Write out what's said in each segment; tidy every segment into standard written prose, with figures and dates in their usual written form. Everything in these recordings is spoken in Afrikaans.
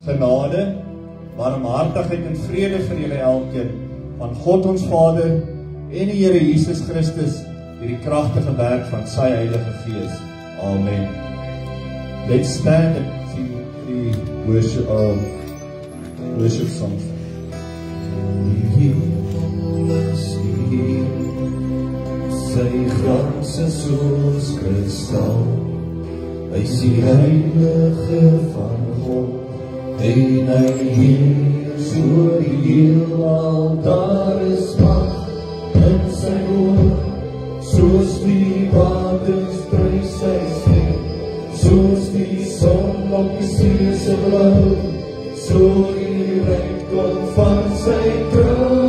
Genade, barmhartigheid en vrede vir julle elkeen, van God ons Vader en die Here Jesus Christus, deur die kragtige werk van sy Heilige Gees. Amen. Let's stand and sing the worship songs. Sy glans is soos kristal, hy is die heilige van God, en hy heers oor die heelal. Daar is mag in sy woord, soos die waters dryf sy stem, soos die son op die see se blou, so die rykdom van sy troon.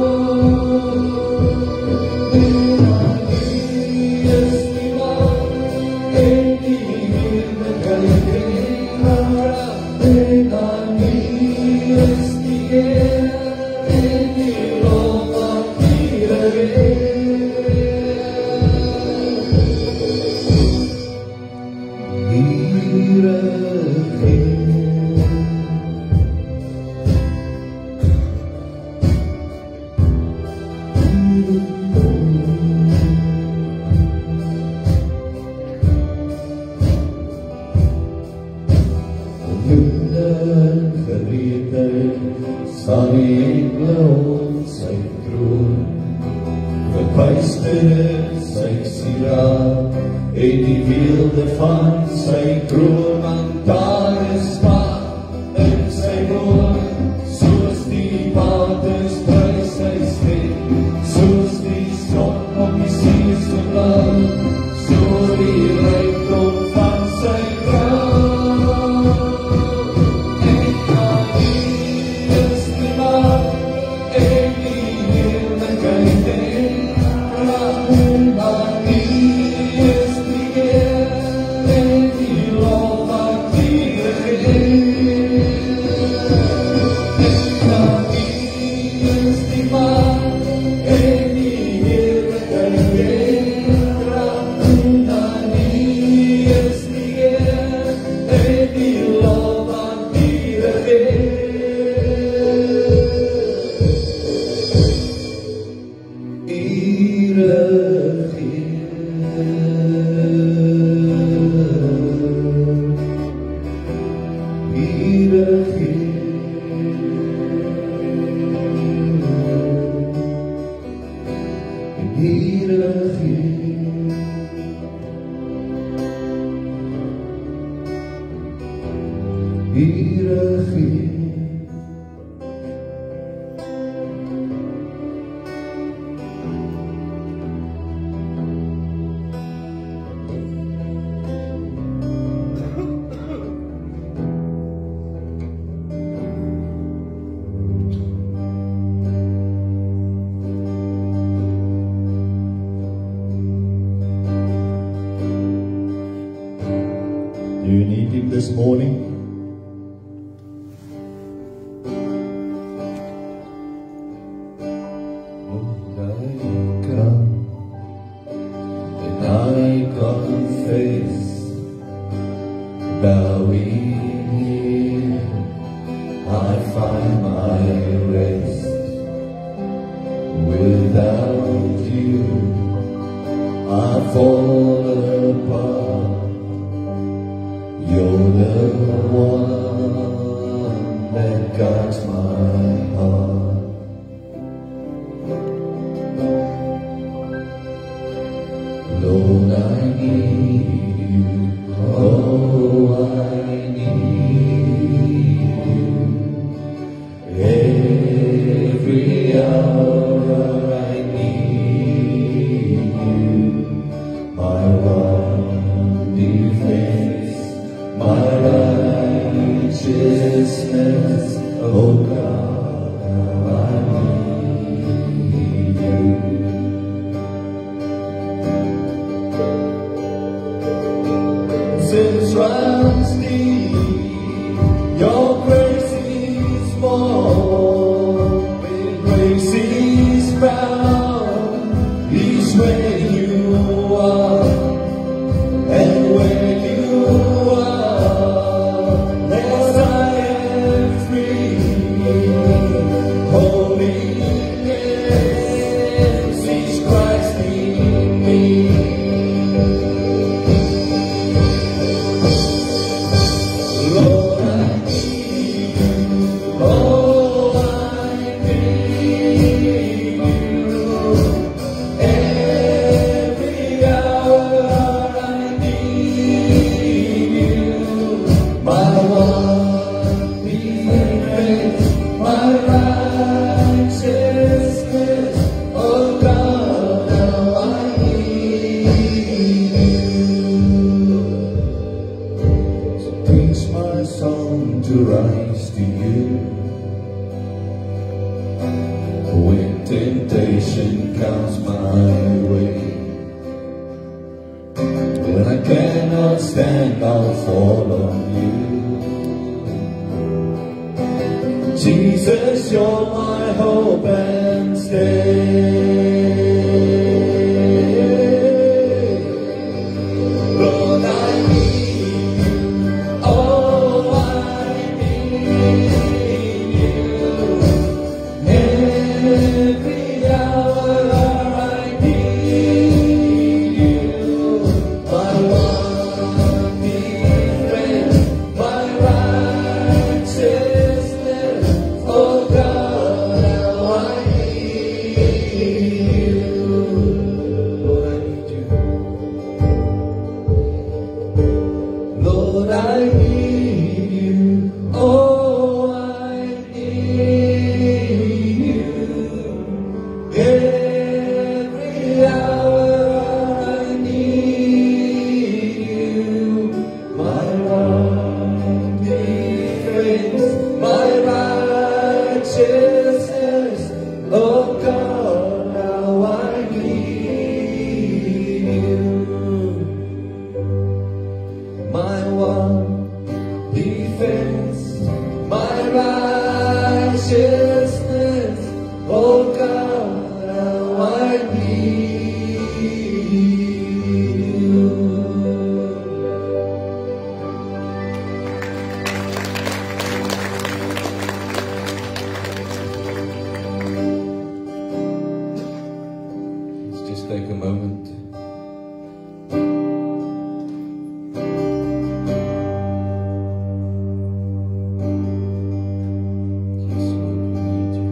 Do you need him this morning? And I come, and I confess, bowing here, I find my rest. Without you, I fall apart. You're the one that guides my heart. Lord, I need you. Oh, I need you. Every hour I need you. My one defense, my righteousness, oh God, I need you. Since runs deep, your grace is more, when grace is found, is where you are, and where you are, there's silence. my righteousness. Oh God, how I need you. So teach my song to rise to you when temptation comes my way. When I cannot stand, I'll fall on you. Jesus, you're my hope and stay. Lord, I need you. Oh, I need you. Every hour I need you. My one defense, my righteousness. Oh God, how I need you. Lord, I need you. Lord, I need you. Oh, I need you. Every hour I need you. My one defense, my righteousness. Oh God, how I need you. My one defense, my righteousness. Oh God, how I need you. Let's just take a moment. Yes, Lord, we need you.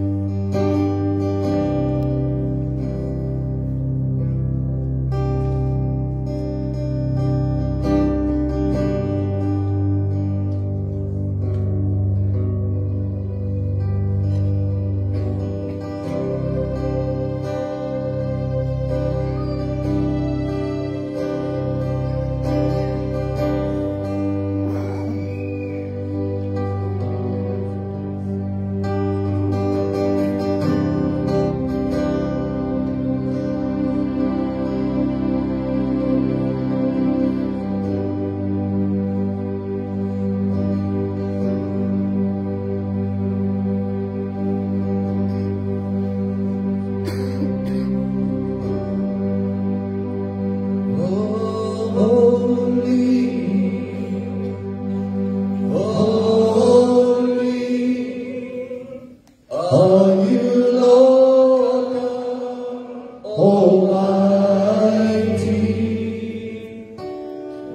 Are you Lord God Almighty?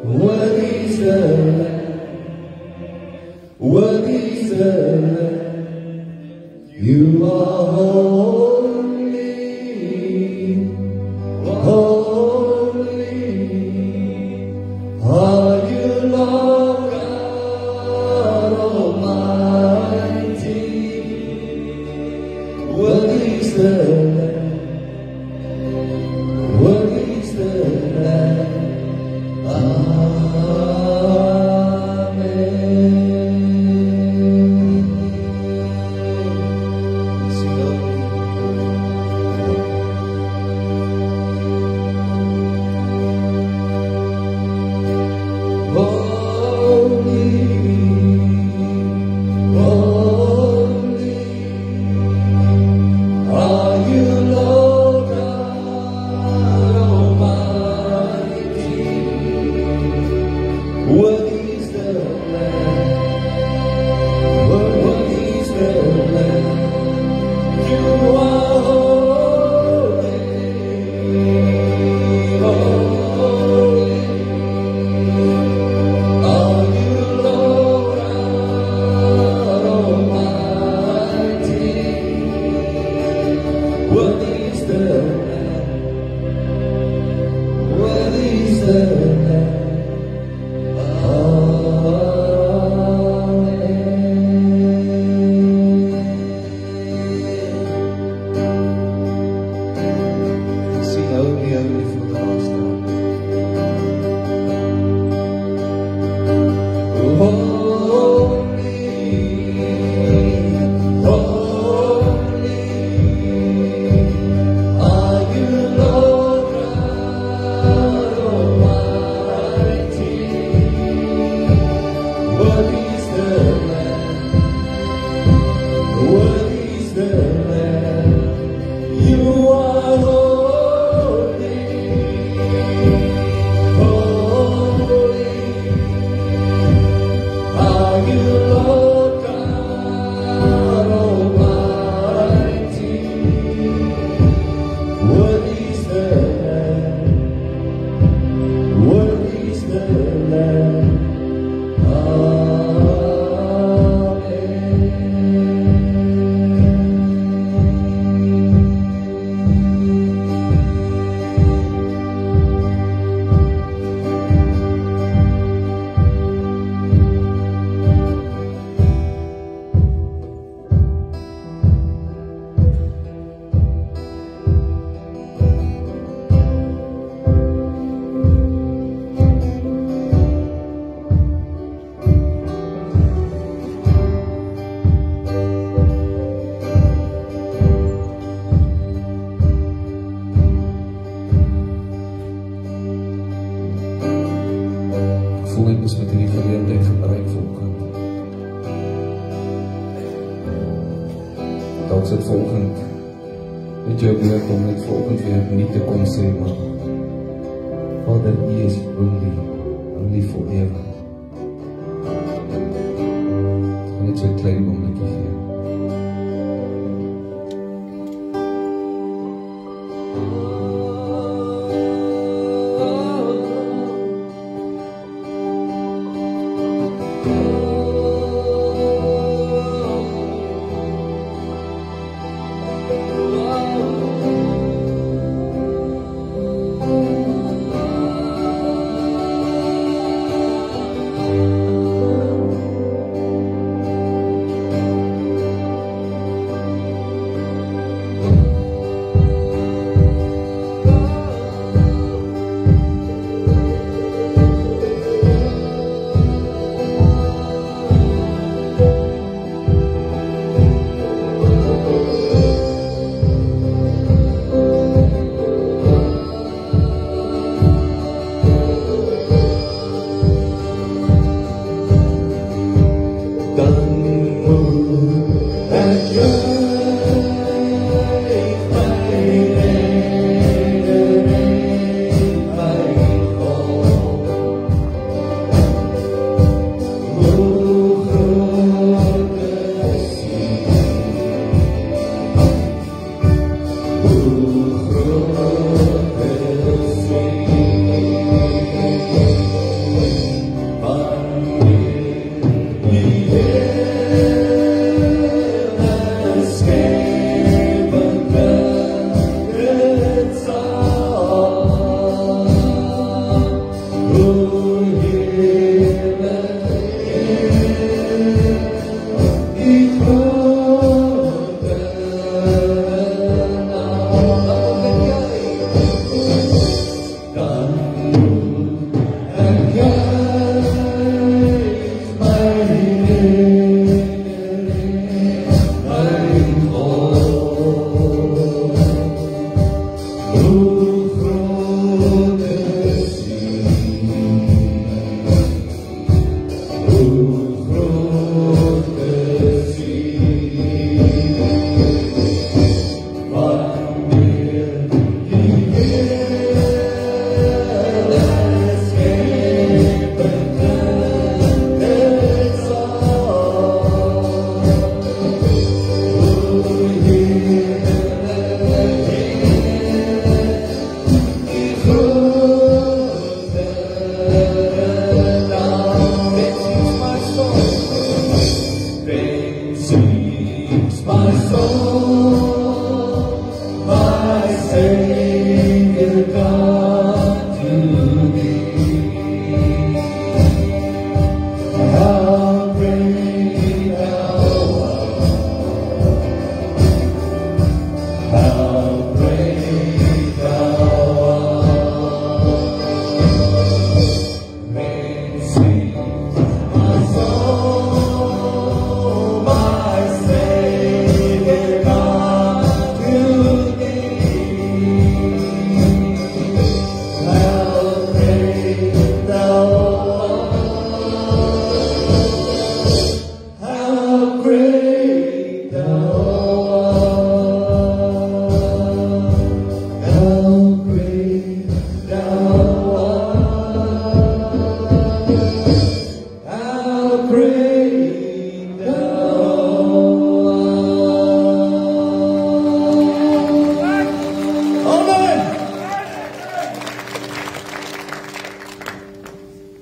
Worthy is the Lamb, worthy is the Lamb. You are holy, holy. Are you Lord God Almighty? Worthy is the Lamb, worthy is the Lamb. Amen. Sing, Lord. dalk sit volgend met jou woord om net volgend weer nie te kon sê, maar Vader, U is only forever. Net so 'n klein oombliekie gee.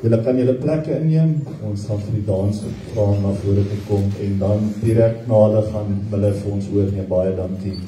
Julle kan julle plekke inneem, ons gaan vir die dans vra om na vore te kom en dan direk na hulle gaan hulle vir ons oorneem. Baie dankie.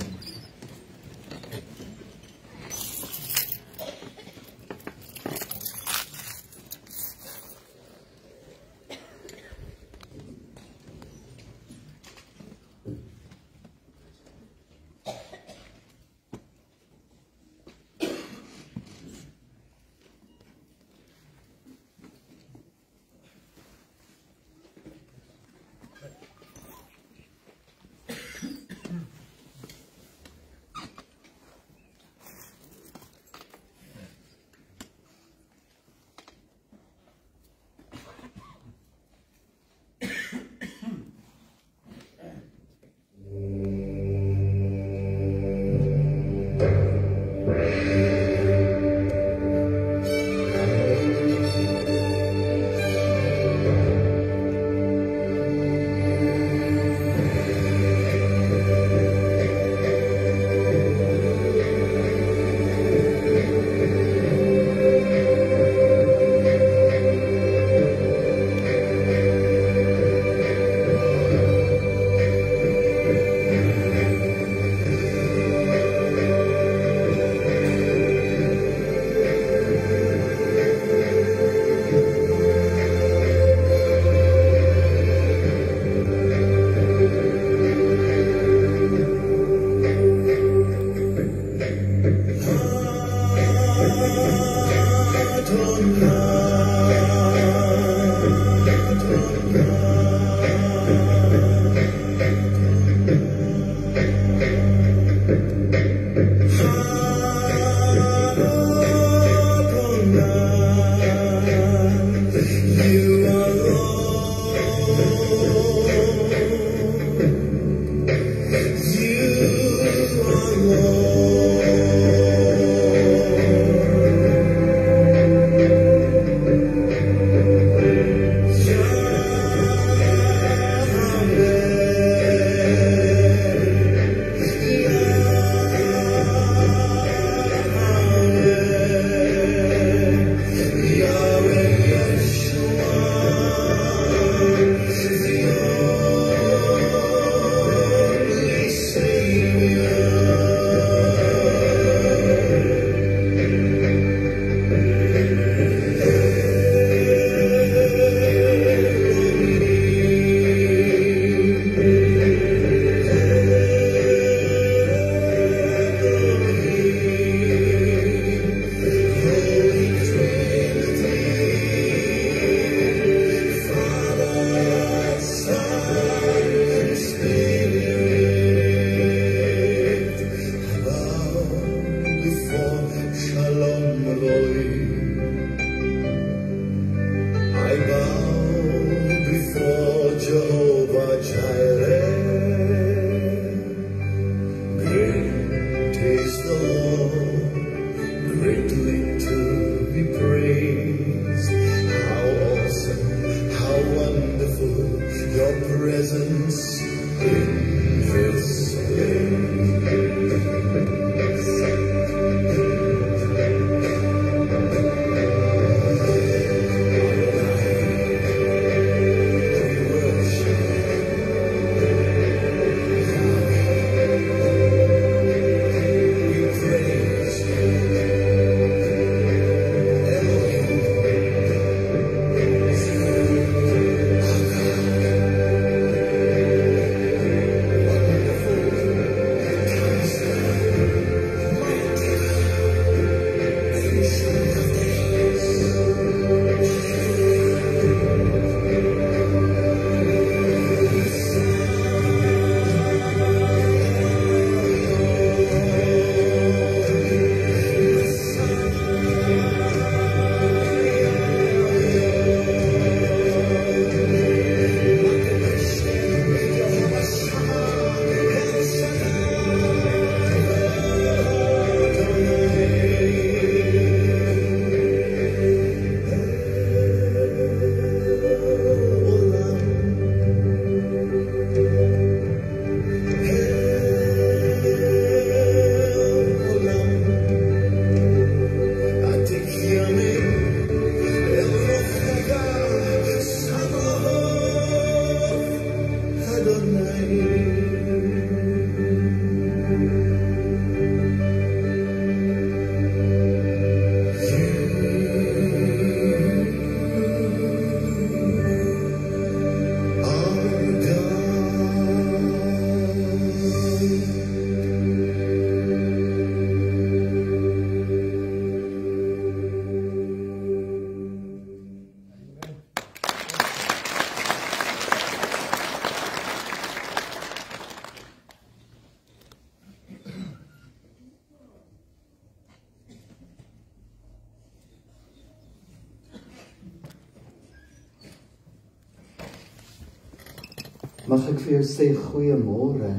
Mag ek vir jou sê goeiemôre.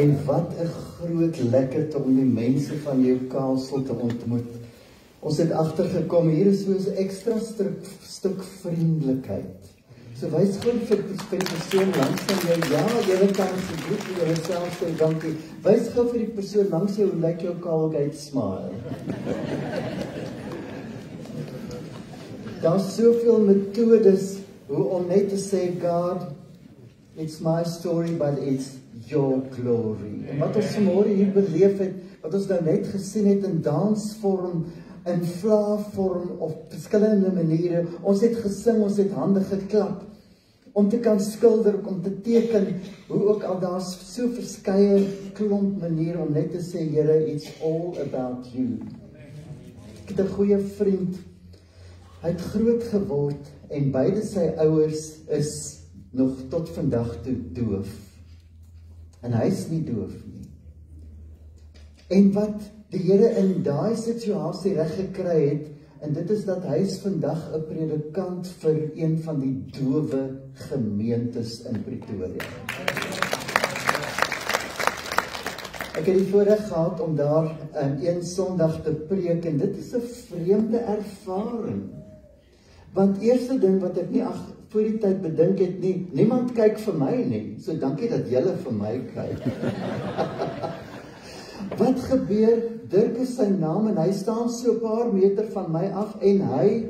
En wat 'n groot lekkerte om die mense van jou kaalsel te ontmoet. Ons het agtergekom hier is so 'n ekstra stuk vriendelikheid. So wys gewoon vir die persoon langs van jou, ja, jy kan asseblief vir jouself sê dankie. Wys gou vir die persoon langs jou hoe lyk jou Colgate smile. Daar's soveel metodes hoe om net te sê God, it's my story, but it's your glory. En wat ons vanmôre hier beleef het, wat ons nou net gesien het in dansvorm, in vlaavorm, of verskillende maniere, ons het gesing, ons het hande geklap, om te kan skilder, om te teken, hoe ook al daar's so verskeie klomp maniere om net te sê, Here, it's all about you. Ek het 'n goeie vriend, hy het groot geword, en beide sy ouers is nog tot vandag toe doof. En hy is nie doof nie. En wat die Here in daai situasie reg gekry het, en dit is dat hy is vandag 'n predikant vir een van die dowe gemeentes in Pretoria. Ek het die voorreg gehad om daar een Sondag te preek, en dit is 'n vreemde ervaring. Want eerste ding wat ek nie voor die tyd bedink het nie, niemand kyk vir my nie, so dankie dat julle vir my kyk. Wat gebeur? Dirk is sy naam en hy staan so 'n paar meter van my af en hy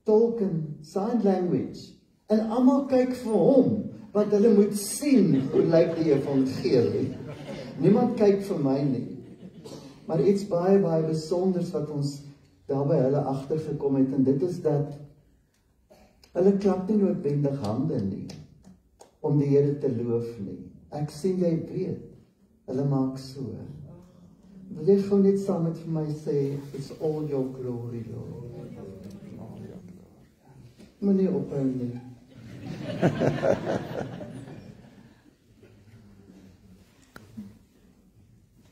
tolk in sign language. En almal kyk vir hom, want hulle moet sien hoe lyk die evangelie. Niemand kyk vir my nie. Maar iets baie besonders wat ons daar by hulle agtergekom het, en dit is dat hulle klap nie noodwendig hande nie, om die Here te loof nie. Ek sien jy weet, hulle maak so. Wil jy gewoon net saam met vir my sê, it's all your glory, Lord. Moenie ophou nie.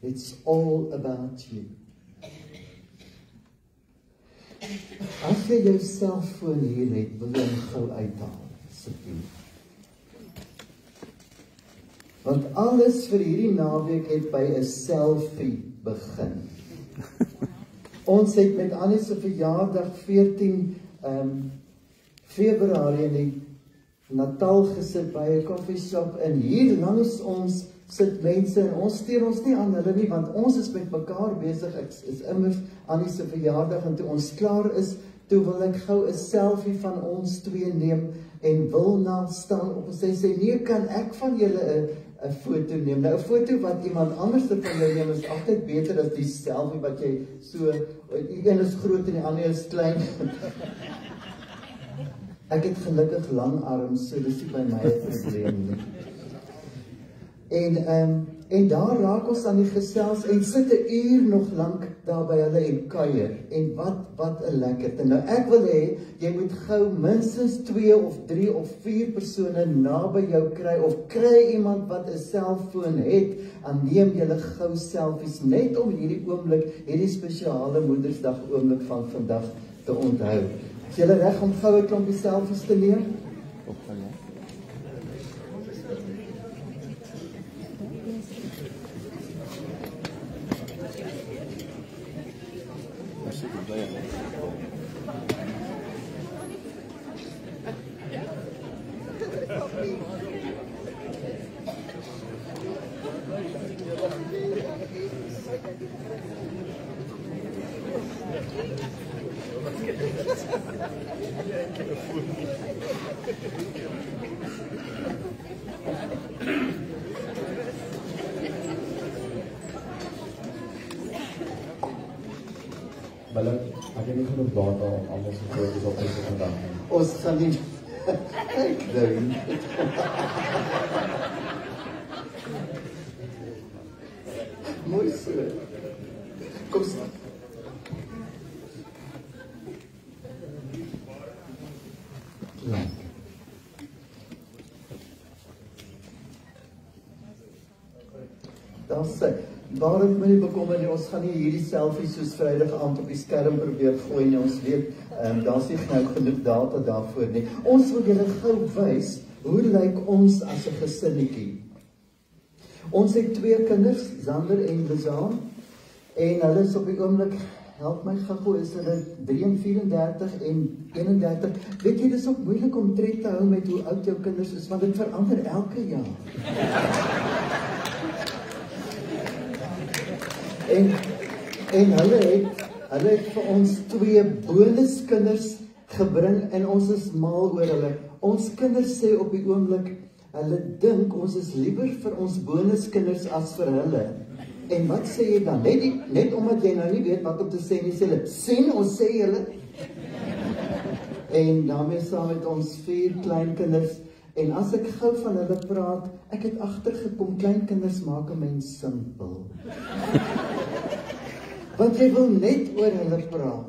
It's all about you. As jy jou selfoon hier het, wil jy hom gou uithaal, asseblief. Want alles vir hierdie naweek het by 'n selfie begin. Ons het met Annie se verjaardag 14 Februarie in die Natal gesit by 'n koffieshop, en hier langs ons sit mense, en ons steur ons nie aan hulle nie, want ons is met mekaar besig. Ek is immers Annie se verjaardag, en toe ons klaar is, toe wil ek gou 'n selfie van ons twee neem, en Wilna staan op en sê, nee, kan ek van julle 'n foto neem? Nou, 'n foto wat iemand anders van jou neem is altyd beter as die selfie wat jy so, die een is groot en die ander is klein. Ek het gelukkig lang arms, so dis nie by my 'n probleem nie. En daar raak ons aan die gesels en sit 'n uur nog lank daar by hulle en kuier. En wat 'n lekkerte. Nou ek wil hê jy moet gou minstens 2 of 3 of 4 persone naby jou kry, of kry iemand wat 'n selfoon het, en neem julle gou selfies net om hierdie oomblik, hierdie spesiale Moedersdag oomblik van vandag te onthou. Is julle reg om gou 'n klompie selfies te neem? het nie genoeg data om almal se foto's op te sit vandag nie. Ons gaan nie kyk nou. Mooi so. Kom staan. Ja. Daar sê, waarom moet jy bekommer nie, ons gaan nie hierdie selfies soos Vrydag aand op die skerm probeer gooi nie, ons weet, daar is nie genoeg data daarvoor nie. Ons wil julle gou wys, hoe lyk ons as 'n gesinnetjie? Ons het 2 kinders, Zander en Bezaan, en hulle is op die oomblik, help my gou, is hulle 33 en 31. Weet jy, dit is ook moeilik om tred te hou met hoe oud jou kinders is, want dit verander elke jaar. En hulle het vir ons 2 bonuskinders gebring en ons is mal oor hulle. Ons kinders sê op die oomblik, hulle dink ons is liewer vir ons bonuskinders as vir hulle. En wat sê jy dan? Net omdat jy nou nie weet wat om te sê nie, sê hulle, sien, ons sê julle. En daarmee saam met ons 4 kleinkinders. En as ek gou van hulle praat, ek het agtergekom, kleinkinders maak 'n mens simpel. Want jy wil net oor hulle praat.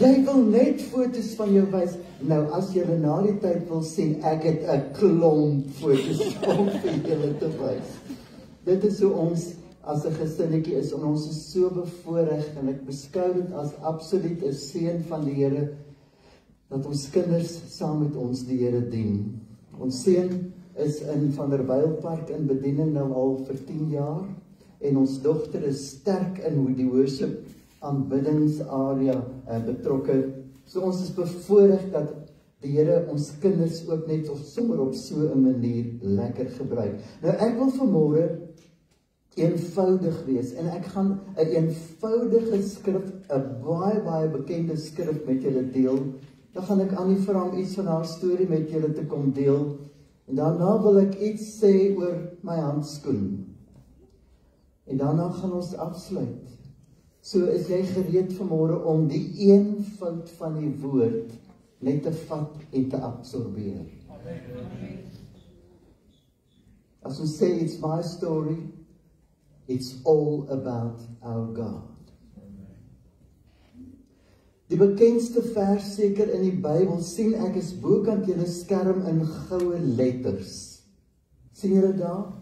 Jy wil net foto's van jou wys. Nou, as julle na die tyd wil sien, ek het 'n klomp foto's om vir julle te wys. Dit is hoe ons as 'n gesinnetjie is, en ons is so bevoorreg, en ek beskou dit as absoluut 'n seën van die Here, dat ons kinders saam met ons die Here dien. Ons seun is in Vanderbijlpark in bediening nou al vir 10 jaar, en ons dogter is sterk in die worship aanbiddingsarea betrokke. So ons is bevoorreg dat die Here ons kinders ook net sommer op so 'n manier lekker gebruik. Nou ek wil vanmôre eenvoudig wees, en ek gaan 'n eenvoudige skrif, 'n baie bekende skrif met julle deel. Dan gaan ek Annie vra om iets van haar storie met julle te kom deel, en daarna wil ek iets sê oor my handskoen. En daarna gaan ons afsluit. So is jy gereed vanmôre om die eenvoud van die woord net te vat en te absorbeer. As ons sê, it's my story, it's all about our God. Die bekendste vers seker in die Bybel, sien ek is bokant julle skerm in goue letters. Sien julle daar?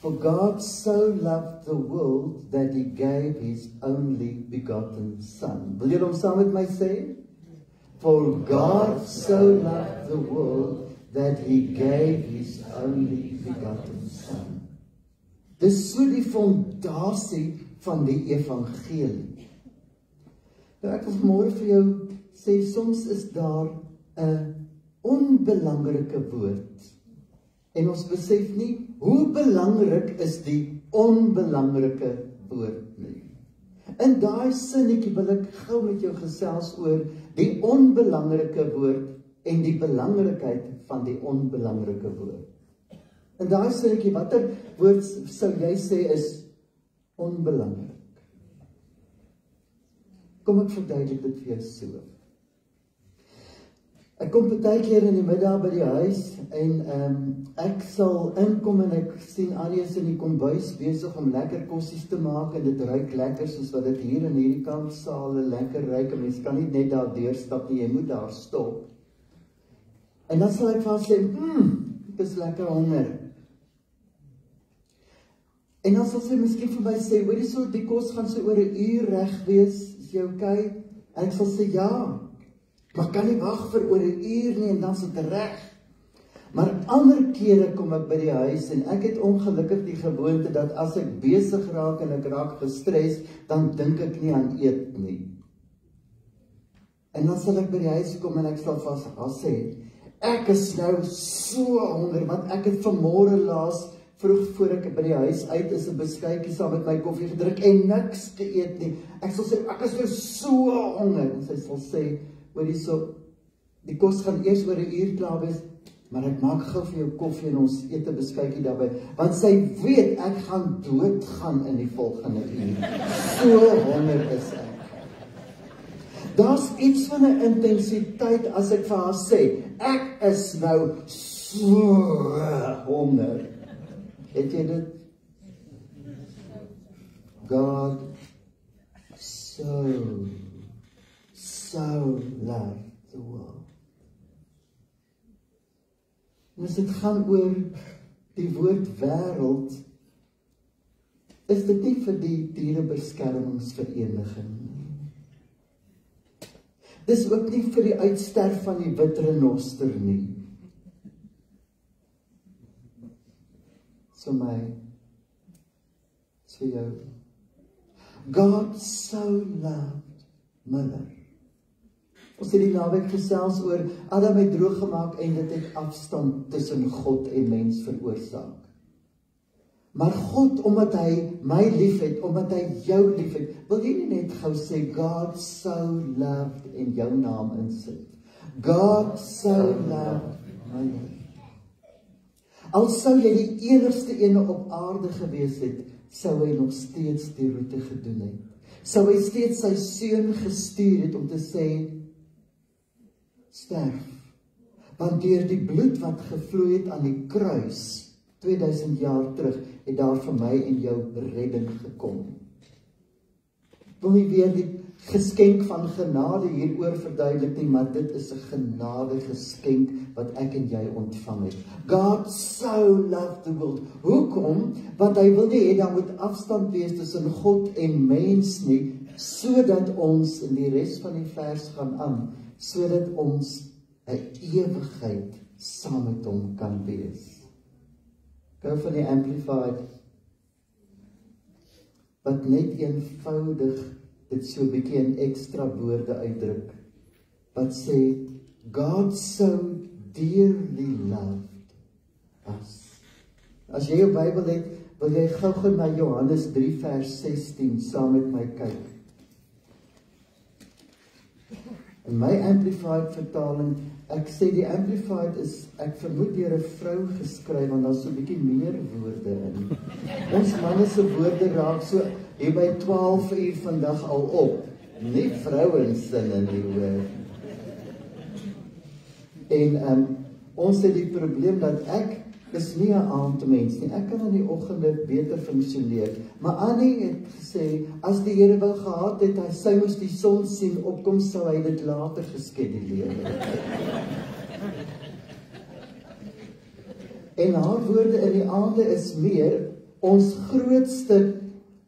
For God so loved the world that he gave his only begotten Son. Wil julle hom saam met my sê? For God so loved the world that he gave his only begotten Son. Dis so die fondasie van die evangelie. Nou ek wil vanmôre vir jou sê, soms is daar 'n onbelangrike woord. En ons besef nie, hoe belangrik is die onbelangrike woord nie. In daai sinnetjie wil ek gou met jou gesels oor die onbelangrike woord en die belangrikheid van die onbelangrike woord. In daai sinnetjie, watter woord sou jy sê is onbelangrik? Kom ek verduidelik dit vir jou so. Ek kom partykeer in die middag by die huis en ek sal inkom en ek sien Annie is in die kombuis besig om lekker kossies te maak en dit ruik lekker soos wat dit hier in hierdie kant sale lekker ruik. Mens kan nie net daar deurstap nie, jy moet daar stop. En dan sal ek vir haar sê, ek is lekker honger. En dan sal sy miskien vir my sê, hoorie so, die kos gaan so oor 'n uur reg wees, is jy okay? En ek sal sê, ja, maar kan nie wag vir oor 'n uur nie en dan is dit reg. Maar ander kere kom ek by die huis en ek het ongelukkig die gewoonte dat as ek besig raak en ek raak gestres, dan dink ek nie aan eet nie. En dan sal ek by die huis kom en ek sal vas sê, ek is nou so honger, want ek het vanmôre laas vroeg voor ek by die huis uit is 'n beskuitjie saam met my koffie gedrink en niks geëet nie. Ek sal sê, ek is nou so honger. En sy sal sê, hoorie so, die kos gaan eers oor 'n uur klaar wees, maar ek maak gou vir jou koffie en ons eet 'n beskuitjie daarbey, want sy weet ek gaan doodgaan in die volgende uur. So honger is ek. Daar's iets van 'n intensiteit as ek vir haar sê, ek is nou so honger. Het jy dit? God so loved the world. En as dit gaan oor die woord wêreld, is dit nie vir die dierebeskermingsvereniging. Dis ook nie vir die uitsterf van die wit renoster nie. So my, so jou. God so loved Miller. Ons het die naweek gesels oor Adam het droog gemaak en dit het afstand tussen God en mens veroorsaak. Maar God, omdat hy my lief het, omdat hy jou lief het, wil jy nie net gou sê, God so loved en jou naam insit. God so loved Miller. Al sou jy die enigste ene op aarde gewees het, sou hy nog steeds die roete gedoen het. Sou hy steeds sy seun gestuur het om te sê, sterf. Want deur die bloed wat gevloei het aan die kruis, 2000 jaar terug, het daar vir my en jou redding gekom. Ek wil nie weer die geskenk van genade hieroor verduidelik nie, maar dit is 'n genade geskenk wat ek en jy ontvang het. God so loved the world. Hoekom? Want hy wil nie hê daar moet afstand wees tussen God en mens nie, sodat ons, in die res van die vers gaan aan, sodat ons 'n ewigheid saam met hom kan wees. Gou van die Amplified, wat net eenvoudig dit so 'n bietjie in ekstra woorde uitdruk, wat sê, God so dearly loved us. As jy jou Bybel het, wil jy gou na Johannes 3 vers 16 saam met my kyk. In my Amplified vertaling, ek sê die Amplified is, ek vermoed deur 'n vrou geskryf, want daar is so 'n bietjie meer woorde in. Ons manne se woorde raak so hier by 12 uur vandag al op. Nie vrouensinne nie hoor. En ons het die probleem dat ek is nie 'n aandmens nie. Ek kan in die oggende beter funksioneer. Maar Annie het gesê, as die Here wou gehad het, sy moes die son sien opkom, sou hy dit later geskeduleer het. En haar woorde in die aande is meer, ons grootste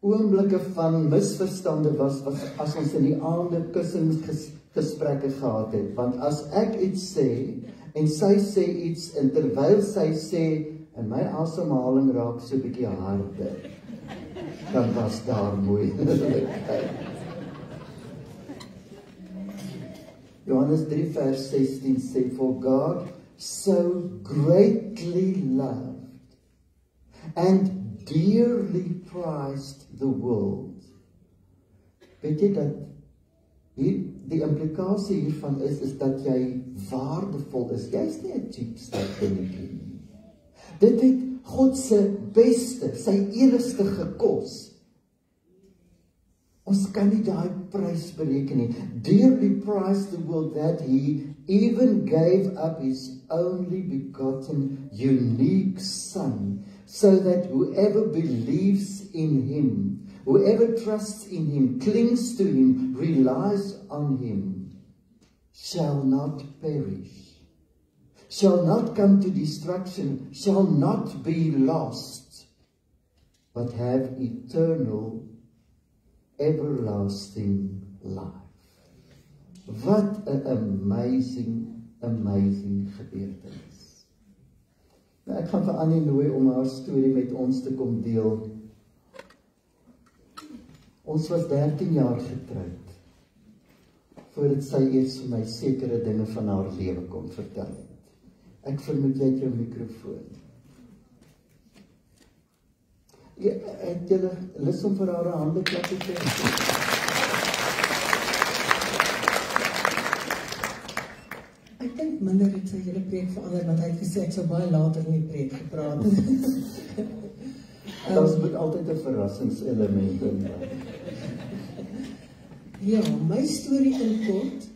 oomblikke van misverstande was as ons in die aande kussingsgesprekke gehad het. Want as ek iets sê, en sy sê iets, en terwyl sy sê, en my asemhaling raak so 'n bietjie harder, dan was daar moeilikheid. Johannes 3 vers 16 sê, for God so greatly loved and dearly prized the world. Weet jy dat die implikasie hiervan is dat jy waardevol is. Jy is nie 'n cheapskate dingetjie nie. Dit het God se beste, sy enigste gekos. Ons kan nie daai prys bereken nie. Dearly prized the world that he even gave up his only begotten unique son, so that whoever believes in him, whoever trusts in him, clings to him, relies on him, shall not perish, shall not come to destruction, shall not be lost, but have eternal, everlasting life. Wat 'n amazing gebeurtenis. Nou, ek gaan vir Annie nooi om haar storie met ons te kom deel. Ons was 13 jaar getroud, voordat sy eers vir my sekere dinge van haar lewe kon vertel het. Ek vermoed jy het jou mikrofoon. Het jy lus om vir haar 'n hande klapie te gee? Ek dink minder het sy hele preek verander, want hy het gesê ek sou baie later in die preek gepraat het. Daar moet altyd 'n verrassingselement in. Ja, my storie in kort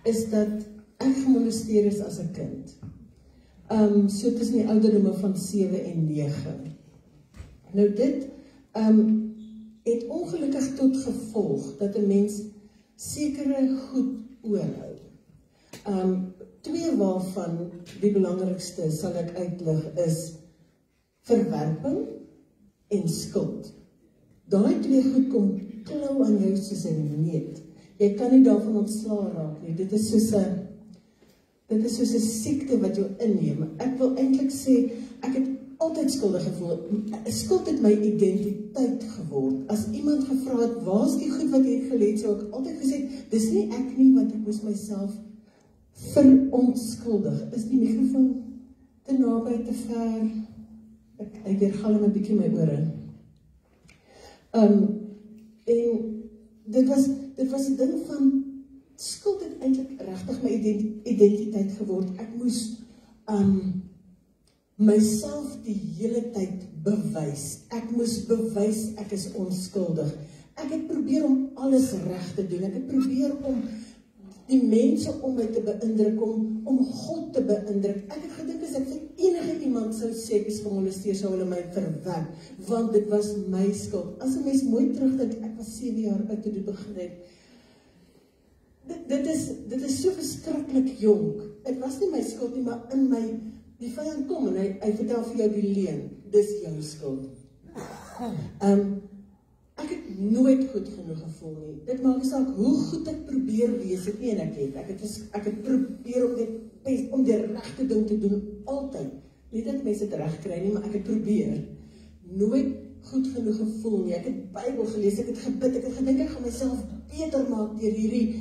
is dat ek gemolesteer is as 'n kind. So tussen die ouderdomme van 7 en 9. Nou dit het ongelukkig tot gevolg dat 'n mens sekere goed oorhou. 2 waarvan die belangrikste sal ek uitlig is verwerping en skuld. Daai 2 goed kom klou aan jou soos 'n neet. Jy kan nie daarvan ontslaa raak nie. Dit is soos 'n siekte wat jou inneem. Ek wil eintlik sê, ek het altyd skuldig gevoel. Skuld het my identiteit geword. As iemand gevra het, waar is die goed wat jy gelê het, sou ek altyd gesê, dis nie ek nie, want ek moes myself verontskuldig. Is die mikrofoon te naby, te ver? Ek weergalm 'n bietjie my ore. En dit was 'n ding van skuld het eintlik regtig my identiteit geword. Ek moes myself die hele tyd bewys. Ek moes bewys ek is onskuldig. Ek het probeer om alles reg te doen. Ek het probeer om die mense om my te beïndruk, om God te beïndruk. Ek het gedink as ek vir enige iemand sou sê ek is gemolesteer, sou hulle my verwerp, want dit was my skuld. As 'n mens mooi terugdink, ek was 7 jaar oud toe dit begin het. Dit is so verskriklik jonk. Dit was nie my skuld nie, maar in my, die vyand kom en hy vertel vir jou die leuen, dis jou skuld. Ek het nooit goed genoeg gevoel nie. Dit maak nie saak hoe goed ek probeer wees het nie, en ek het probeer om die regte ding te doen, altyd. Nie dat mense dit reg kry nie, maar ek het probeer. Nooit goed genoeg gevoel nie. Ek het Bybel gelees, ek het gebid, ek het gedink ek gaan myself beter maak deur hierdie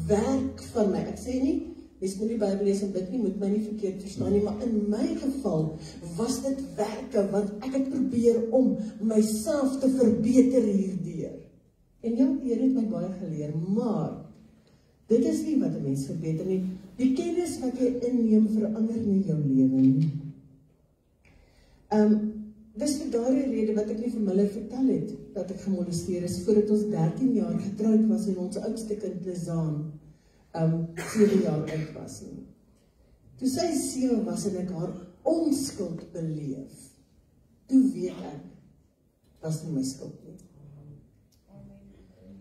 werk van my. Ek sê nie, mens moet nie Bybel lees en bid nie, moet my nie verkeerd verstaan nie, maar in my geval was dit werke, want ek het probeer om myself te verbeter hierdeur. En ja, die Here het my baie geleer, maar dit is nie wat 'n mens verbeter nie. Die kennis wat jy inneem verander nie jou lewe nie. Dis vir daardie rede wat ek nie vir Miller vertel het, dat ek gemolesteer is, voordat ons 13 jaar getrouwd was en ons oudste kind Lizaan 7 jaar oud was nie. Toe sy 7 was en ek haar onskuld beleef, toe weet ek, was nie my skuld nie.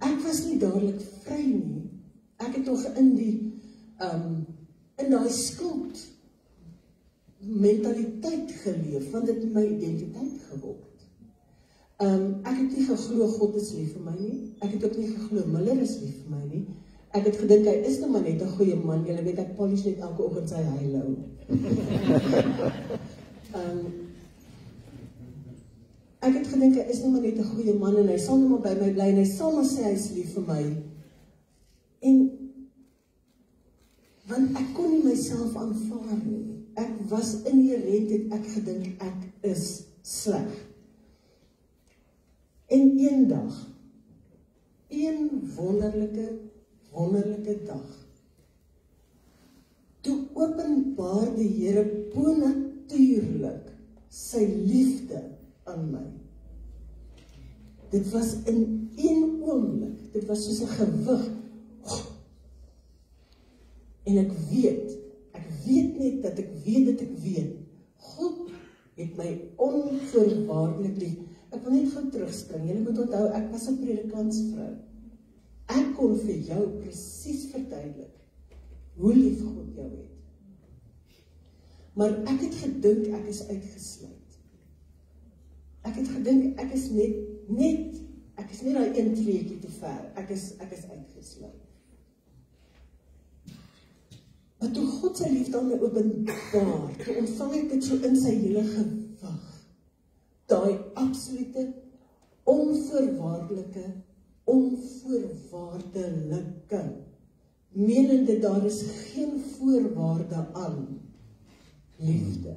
Ek was nie dadelik vry nie. Ek het nog in die skuld mentaliteit geleef, want dit het my identiteit geword. Ek het nie geglo God is lief vir my nie. Ek het ook nie geglo Miller is lief vir my nie. Ek het gedink hy is nou maar net 'n goeie man. Julle weet ek polish net elke oggend sy heilou. Ek het gedink hy is nou maar net 'n goeie man en hy sal nou maar by my bly en hy sal maar sê hy is lief vir my. En want ek kon nie myself aanvaar nie. Ek was inherent het ek gedink ek is sleg. En eendag, een wonderlike dag, toe openbaar die Here bonatuurlik sy liefde aan my. Dit was in een oomblik, dit was soos 'n gewig. En ek weet net dat ek weet, God het my onvoorwaardelik lief. Ek wil net gou terugspring, julle moet onthou, ek was 'n predikantsvrou. Ek kon vir jou presies verduidelik hoe lief God jou het. Maar ek het gedink ek is uitgesluit. Ek het gedink ek is net daai een treetjie te ver. Ek is uitgesluit. Maar toe God sy liefde aan my openbaar, toe ontvang ek dit so in sy hele gewig. Daai absolute, onvoorwaardelike, menende daar is geen voorwaarde aan liefde.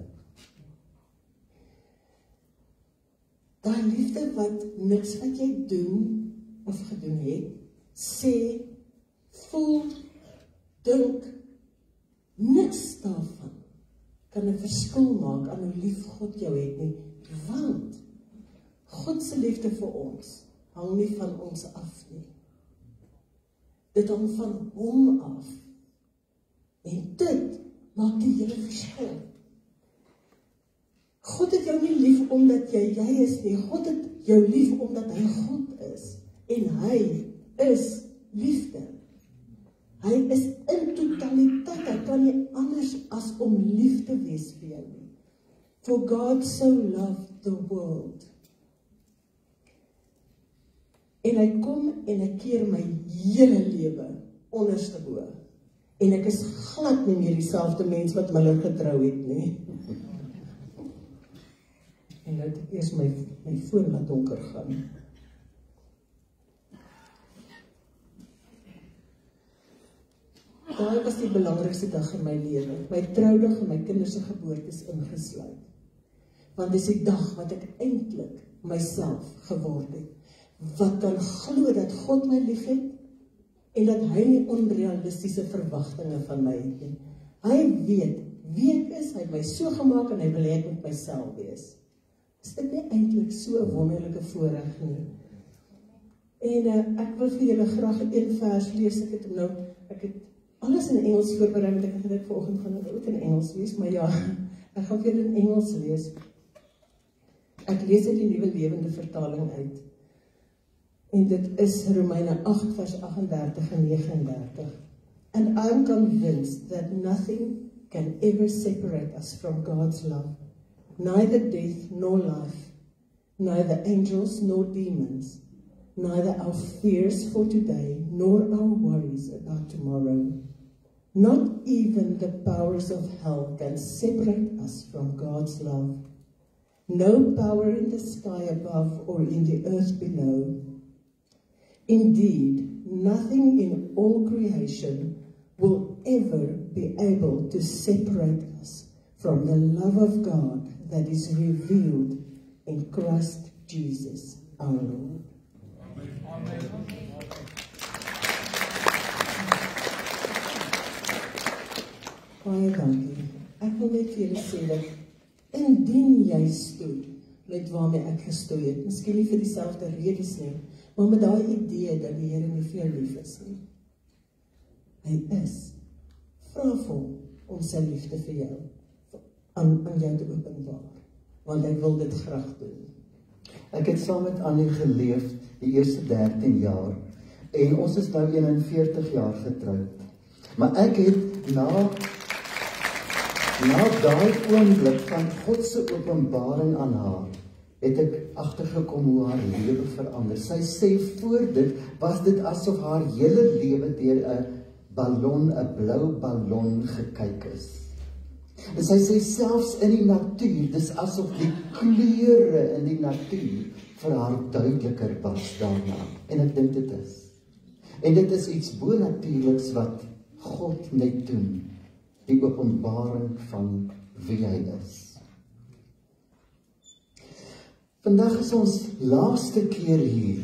Daai liefde wat niks wat jy doen of gedoen het, sê, voel, dink, niks daarvan kan 'n verskil maak aan hoe lief God jou het nie, want God se liefde vir ons hang nie van ons af nie. Dit hang van hom af. En dit maak die hele verskil. God het jou nie lief omdat jy is nie. God het jou lief omdat hy God is. En hy is liefde. Hy is in totaliteit. Hy kan nie anders as om lief te wees vir jou nie. For God so loved the world. En hy kom en hy keer my hele lewe onderstebo. En ek is glad nie meer dieselfde mens wat Miller getrou het nie. En nou het ek eers my foon laat donker gaan. Daai was die belangrikste dag in my lewe. My troudag en my kinders se geboorte is ingesluit. Want dis die dag wat ek eintlik myself geword het. Wat kan glo dat God my lief het en dat hy nie onrealistiese verwagtinge van my het nie. Hy weet wie ek is, hy het my so gemaak en hy wil hê ek moet myself wees. Is dit nie eintlik so 'n wonderlike voorreg nie? En ek wil vir julle graag 'n vers lees. Ek het alles in Engels voorberei, want ek gedink vanoggend gaan dit ook in Engels wees, maar ja, ek gaan vir julle in Engels lees. Ek lees uit die Nuwe Lewende Vertaling uit. En dit is Romeine 8 vers 38 en 39. And I'm convinced that nothing can ever separate us from God's love. Neither death nor life, neither angels nor demons, neither our fears for today nor our worries about tomorrow. Not even the powers of hell can separate us from God's love. No power in the sky above or in the earth below. Indeed, nothing in all creation will ever be able to separate us from the love of God that is revealed in Christ Jesus our Lord. Amen. Baie dankie. Ek wil net vir julle sê dat indien jy stoei met waarmee ek gestoei het, miskien nie vir dieselfde redes nie, maar met daai idee dat die Here nie vir jou lief is nie. Hy is. Vra vir hom om sy liefde vir jou aan jou te openbaar, want hy wil dit graag doen. Ek het saam met Annie geleef die eerste 13 jaar en ons is nou 41 jaar getroud. Maar ek het na daai oomblik van God se openbaring aan haar, het ek agtergekom hoe haar lewe verander. Sy sê voor dit was dit asof haar hele lewe deur 'n ballon, 'n blou ballon gekyk is. En sy sê selfs in die natuur, dis asof die kleure in die natuur vir haar duideliker was daarna. En ek dink dit is. En dit is iets bonatuurliks wat God net doen. Die openbaring van wie hy is. Vandag is ons laaste keer hier.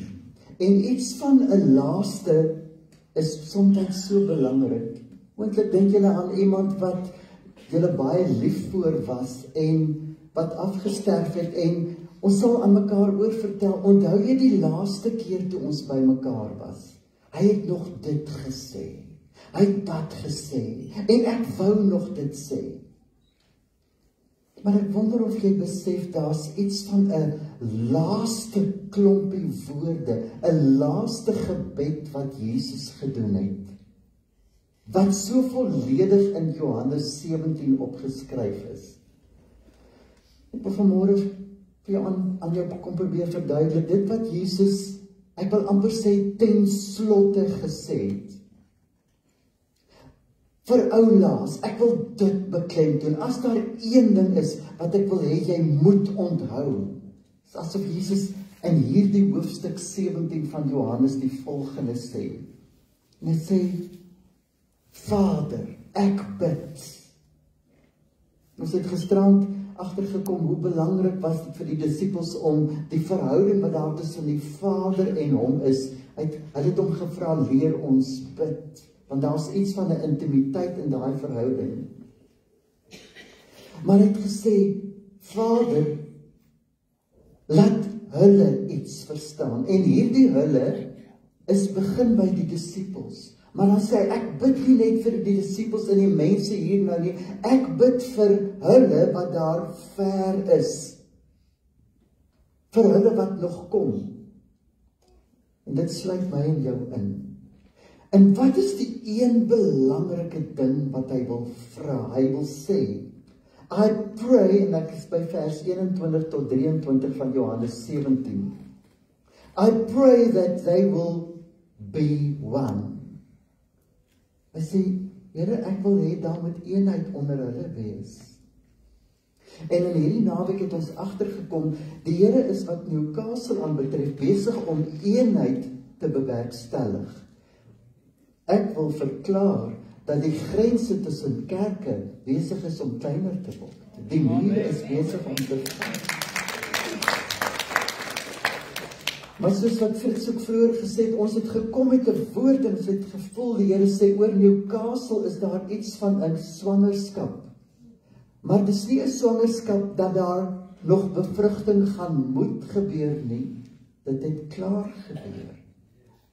En iets van 'n laaste is soms so belangrik. Want ek dink julle aan iemand wat julle baie lief voor was en wat afgesterf het en ons sal aan mekaar oor vertel, onthou jy die laaste keer toe ons by mekaar was? Hy het nog dit gesê. Hy het dat gesê. En ek wou nog dit sê. Maar ek wonder of jy besef, daar's iets van 'n laaste klompie woorde, 'n laaste gebed wat Jesus gedoen het. Wat so volledig in Johannes 17 opgeskryf is. Ek wil vanmôre vir jou aan jou kom probeer verduidelik, dit wat Jesus, ek wil amper sê, ten slotte gesê het. Vir oulaas, ek wil dit beklemtoon. As daar een ding is wat ek wil hê jy moet onthou, is asof Jesus in hierdie hoofstuk 17 van Johannes die volgende sê. En hy sê, Vader, ek bid. Ons het gisterand agtergekom hoe belangrik was dit vir die disippels om die verhouding wat daar tussen die Vader en hom is. Hulle het hom gevra, leer ons bid. Want daar is iets van 'n intimiteit in daai verhouding. Maar hy het gesê, Vader, laat hulle iets verstaan. En hierdie hulle is begin by die disippels. Maar dan sê hy, ek bid nie net vir die disippels en die mense hier nou nie, ek bid vir hulle wat daar ver is, vir hulle wat nog kom. En dit sluit my en jou in. En wat is die een belangrike ding wat hy wil vra? Hy wil sê, I pray, en ek is by vers 21 tot 23 van Johannes 17, I pray that they will be one. Hy sê, Here, ek wil hê daar moet eenheid onder hulle wees. En in hierdie naweek het ons agtergekom, die Here is wat Newcastle aanbetref besig om eenheid te bewerkstellig. Ek wil verklaar dat die grense tussen kerke besig is om kleiner te word. Die mure is besig om te val. Maar soos wat Frits ook vroeër gesê het, ons het gekom met 'n woord en ons het gevoel, die Here sê oor Newcastle is daar iets van 'n swangerskap. Maar dis nie 'n swangerskap dat daar nog bevrugting gaan moet gebeur nie. Dit het klaar gebeur.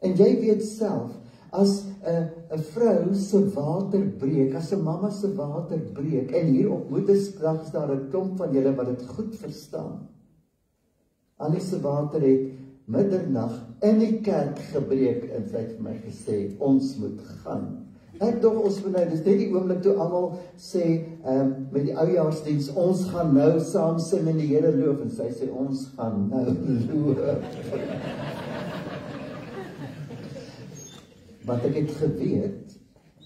En jy weet self, as 'n vrou se water breek, as 'n mamma se water breek, en hier op Moedersdag is daar 'n klomp van julle wat dit goed verstaan. Annie se water het middernag in die kerk gebreek en sy het vir my gesê, ons moet gaan. Ek dog ons moet nou, dis net die oomblik toe almal sê, met die oujaarsdiens, ons gaan nou saam sing en die Here loof, en sy sê, ons gaan nou loof. Want ek het geweet,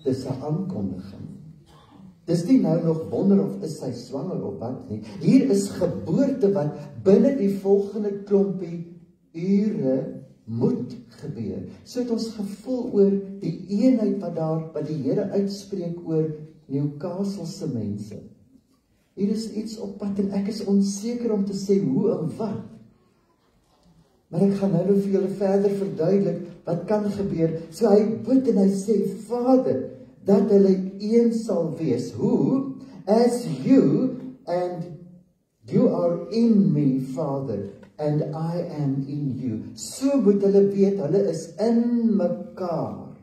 dis 'n aankondiging. Dis nie nou nog wonder of is sy swanger of wat nie. Hier is geboorte wat binne die volgende klompie ure moet gebeur. So het ons gevoel oor die eenheid wat die Here uitspreek oor Newcastle se mense. Hier is iets op pad en ek is onseker om te sê hoe en wat. Maar ek gaan nou vir julle verder verduidelik wat kan gebeur. So hy bid en hy sê, Vader, dat hulle een sal wees. Hoe? As you and you are in me, Father, and I am in you. So moet hulle weet, hulle is in mekaar.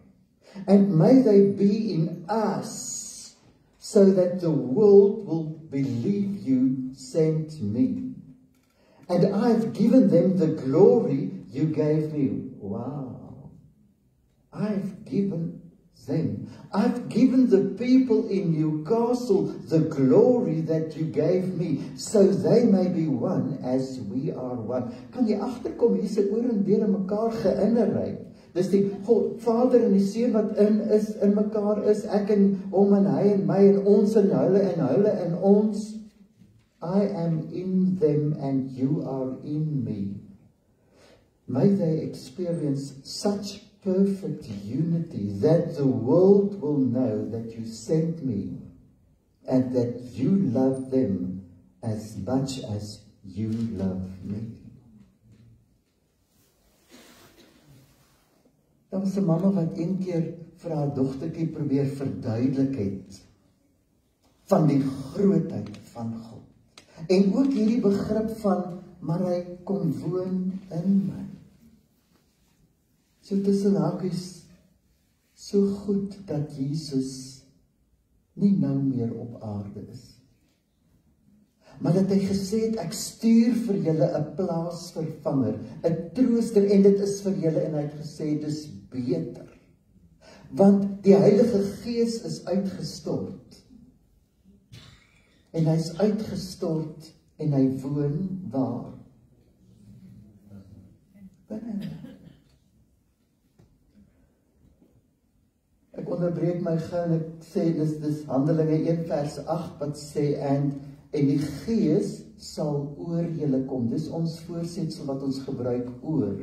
And may they be in us, so that the world will believe you sent me. And I've given them the glory you gave me. Wow. I've given the people in Newcastle the glory that you gave me, so they may be one as we are one. Kan jy agterkom, hier is oor en weer in mekaar geïnnerheid. Dis die God, Vader en die Seun wat in mekaar is, ek en hom en hy en my en ons en hulle en ons. I am in them and you are in me. May they experience such perfect unity that the world will know that you sent me and that you love them as much as you love me. Daar was 'n mamma wat een keer vir haar dogtertjie probeer verduidelik het van die grootheid van God. En ook hierdie begrip van, maar hy kom woon in my. So tussen hakies, so goed dat Jesus nie nou meer op aarde is. Maar dat hy gesê het, ek stuur vir julle 'n plaasvervanger, 'n trooster, en dit is vir julle, en hy het gesê, dis beter. Want die Heilige Gees is uitgestort. En hy is uitgestort, en hy woon waar? Binne. Ek onderbreek my gou en ek sê, dis Handelinge 1 vers 8 wat sê, en die Gees sal oor julle kom. Dis ons voorsetsel wat ons gebruik, oor.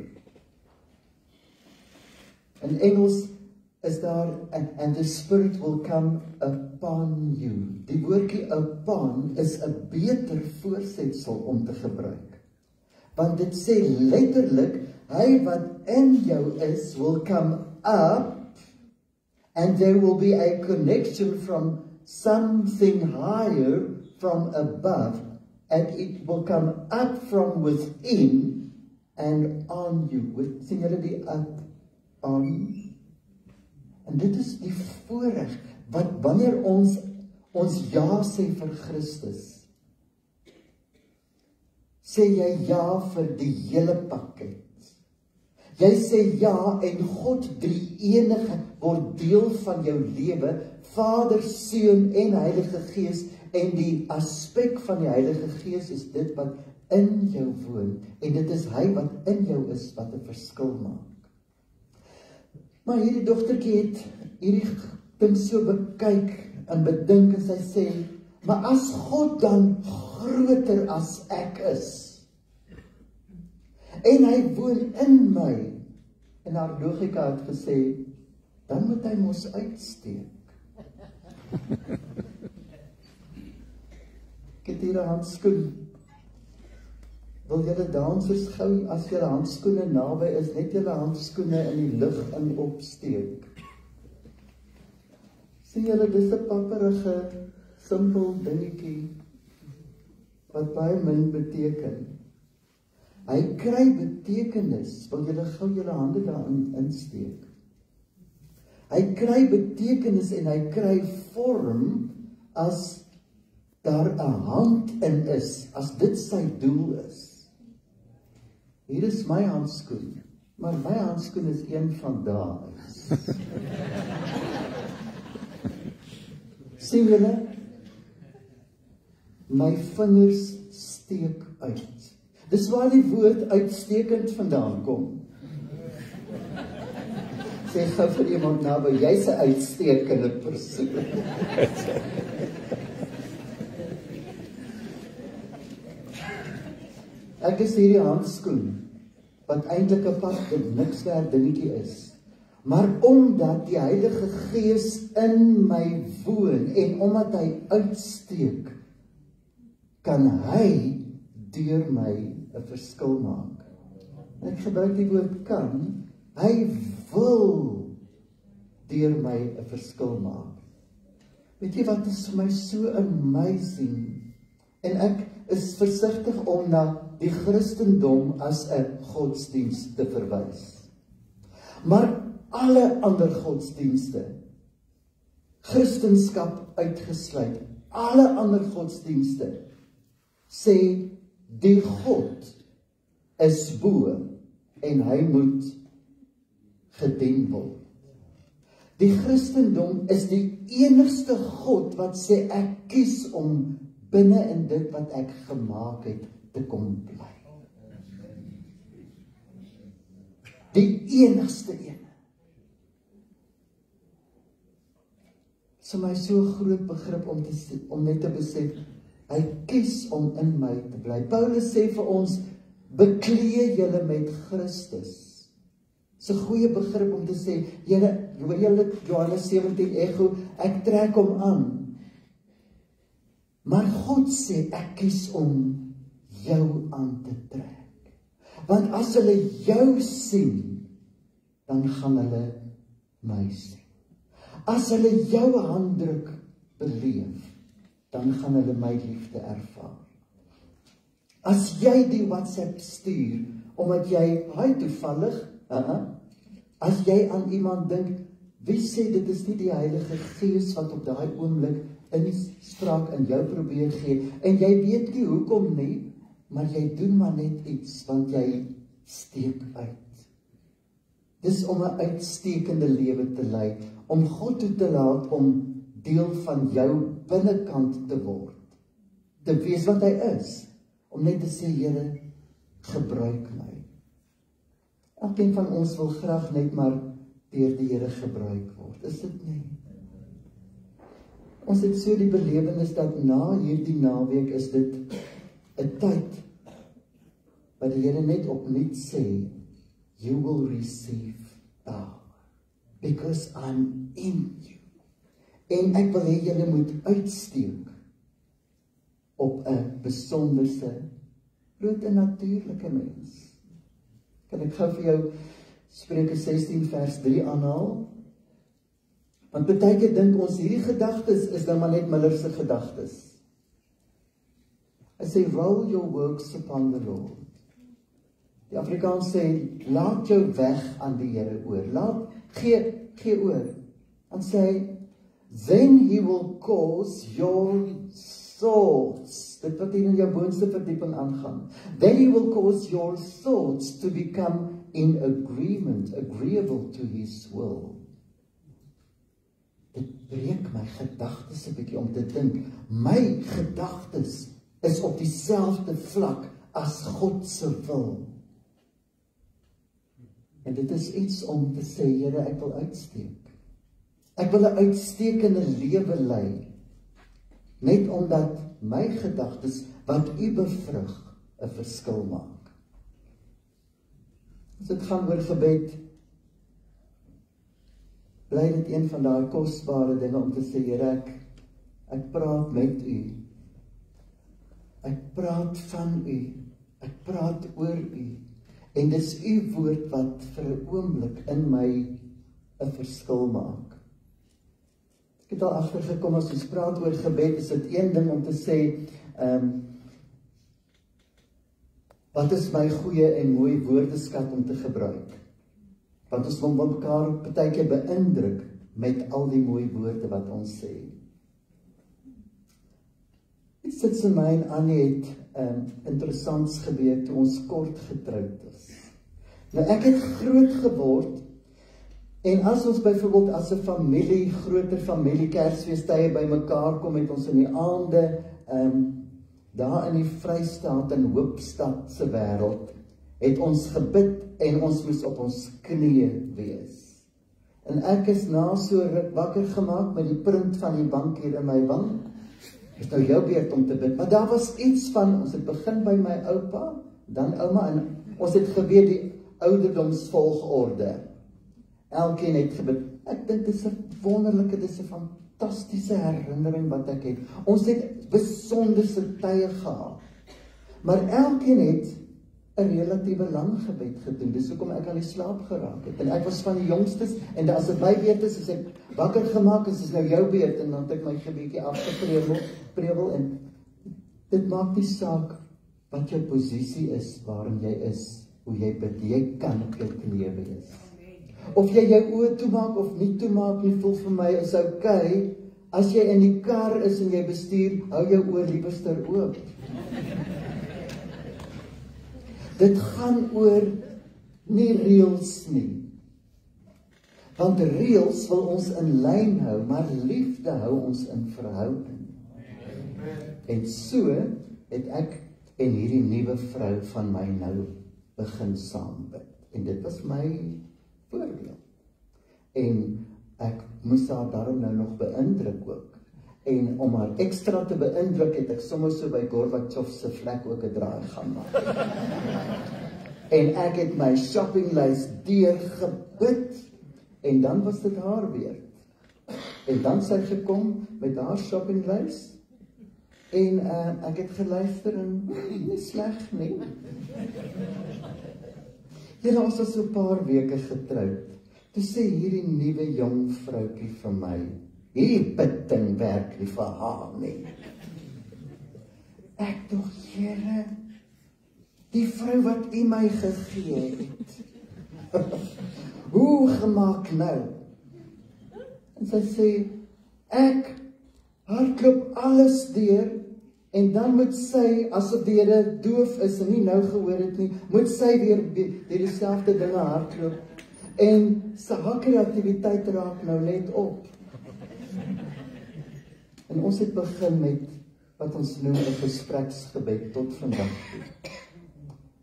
In Engels is daar, and the Spirit will come upon you. Die woordjie upon is 'n beter voorsetsel om te gebruik. Want dit sê letterlik, hy wat in jou is, will come up, and there will be a connection from something higher, from above, and it will come up from within and on you. Sien julle die up, on? En dit is die voorreg, wat wanneer ons ja sê vir Christus, sê jy ja vir die hele pakket. Jy sê ja en God drie enige word deel van jou lewe, Vader, Seun en Heilige Gees, en die aspek van die Heilige Gees is dit wat in jou woon, en dit is hy wat in jou is, wat 'n verskil maak. Maar hierdie dogtertjie het hierdie ding so bekyk en bedink, en sy sê, maar as God dan groter as ek is, en hy woon in my, en haar logika het gesê, dan moet hy mos uitsteek. Ek het hier 'n handskoen. Wil julle dansers gou, as julle handskoene naby is, net julle handskoene in die lug in opsteek. Sien julle, dis 'n papperige, simpel dingetjie, wat baie min beteken. Hy kry betekenis, wil julle gou julle hande daarin insteek. Hy kry betekenis en hy kry vorm as daar 'n hand in is, as dit sy doel is. Hier is my handskoen, maar my handskoen is een van daai. Sien julle? My vingers steek uit. Dis waar die woord uitstekend vandaan kom. Sê gou vir iemand naby, jy's 'n uitstekende persoon. Ek is hierdie handskoen, wat eintlik 'n pad met niks werd dingetjie is. Maar omdat die Heilige Gees in my woon, en omdat hy uitsteek, kan hy deur my 'n verskil maak. En ek gebruik die woord kan, hy wil deur my 'n verskil maak. Weet jy wat is vir my so amazing? En ek is versigtig om na die Christendom as 'n godsdienst te verwys. Maar alle ander godsdienste, Christendom uitgesluit, alle ander godsdienste, sê die God is bo en hy moet gedien word. Die Christendom is die enigste God wat sê ek kies om binne in dit wat ek gemaak het te kom bly. Die enigste een. Dit is my so groot begrip om net te besef, hy kies om in my te bly. Paulus sê vir ons, beklee julle met Christus. Dis 'n goeie begrip om te sê, julle Johannes 17 echo, ek trek hom aan. Maar God sê, ek kies om jou aan te trek. Want as hulle jou sien, dan gaan hulle my sien. As hulle jou handdruk beleef, dan gaan hulle my liefde ervaar. As jy die WhatsApp stuur, omdat jy, toevallig, as jy aan iemand dink, wie sê dit is nie die Heilige Gees wat op daai oomblik inspraak in jou probeer gee, en jy weet nie hoekom nie, maar jy doen maar net iets, want jy steek uit. Dis om 'n uitstekende lewe te lei, om God toe te laat om deel van jou binnekant te word, te wees wat hy is, om net te sê, Here, gebruik my. Elkeen van ons wil graag net maar deur die Here gebruik word, is dit nie? Ons het so die belewenis dat na hierdie naweek is dit 'n tyd wat die Here net opnuut sê, you will receive power, because I'm in you. En ek wil hê julle moet uitsteek op 'n besonderse, blote natuurlike mens. Kan ek gou vir jou Spreuke 16 vers 3 aanhaal? Want baie keer dink ons hierdie gedagtes is dan maar net Miller se gedagtes. Hy sê, roll your works upon the Lord. Die Afrikaans sê, laat jou weg aan die Here oor. Gee oor. En sê hy, then he will cause your thoughts, dit wat hier in jou boonste verdieping aangaan, then he will cause your thoughts to become in agreement, agreeable to his will. Dit breek my gedagtes 'n bietjie om te dink, my gedagtes is op dieselfde vlak as God se wil. En dit is iets om te sê, Here, ek wil uitsteek. Ek wil 'n uitstekende lewe lei, net omdat my gedagtes wat U bevrug 'n verskil maak. As dit gaan oor gebed, bly dit een van daai kosbare dinge om te sê, Here, ek praat met U. Ek praat van U. Ek praat oor U. En dis U woord wat vir 'n oomblik in my 'n verskil maak. Ek het al agtergekom, as ons praat oor gebed, is dit een ding om te sê, wat is my goeie en mooi woordeskat om te gebruik? Want ons wil mekaar partykeer beïndruk met al die mooi woorde wat ons sê. Iets sit in my en Annie het interessants gebeur toe ons kort getroud is. Nou ek het groot geword, en as ons byvoorbeeld as 'n familie, groter familie, Kersfeestye by mekaar kom, het ons in die aande, daar in die Vrystaat in Hoopstad se wêreld, het ons gebid en ons moes op ons knieë wees. En ek is na so ruk wakker gemaak met die print van die bank hier in my wang. Is nou jou beurt om te bid, maar daar was iets van, ons het begin by my oupa, dan ouma, en ons het geweet die ouderdomsvolgorde. Elkeen het gebid. Ek dink dit is 'n wonderlike, dit is 'n fantastiese herinnering wat ek het. Ons het besonderse tye gehad, maar elkeen het 'n relatiewe lang gebed gedoen. Dis hoekom ek aan die slaap geraak het. En ek was van die jongstes, en as dit my beurt is ek wakker gemaak, is nou jou beurt, en dan het ek my gebedjie afgeprevel, en dit maak nie saak wat jou posisie is, waarin jy is, hoe jy bid, jy kan op jou knieë wees. Of jy jou oë toemaak of nie toemaak nie, voel vir my is okay. As jy in die kar is en jy bestuur, hou jou oë liewerster oop. Dit gaan oor nie reëls nie. Want reëls wil ons in lyn hou, maar liefde hou ons in verhouding. En so het ek en hierdie nuwe vrou van my nou begin saam bid. En dit was my voorbeeld. En ek moes haar daarom nou nog beïndruk ook. En om haar ekstra te beïndruk, het ek sommer so by Gorbachev se vlek ook 'n draai gaan maak. En ek het my shoppinglys deurgebid, en dan was dit haar weer. En dan sy gekom met haar shoppinglys, en ek het geluister en nie sleg nie. Julle, ons was so 'n paar weke getroud. Toe sê hierdie nuwe jong vroutjie vir my, hierdie bidting werk nie vir haar nie. Ek dog, Here, die vrou wat U my gegee het, hoe gemaak nou? En sy sê, ek hardloop alles deur, en dan moet sy, asof die Here doof is en nie nou gehoor het nie, moet sy weer dieselfde dinge hardloop. En haar kreatiwiteit raak nou net op. En ons het begin met wat ons noem 'n gespreksgebed tot vandag toe.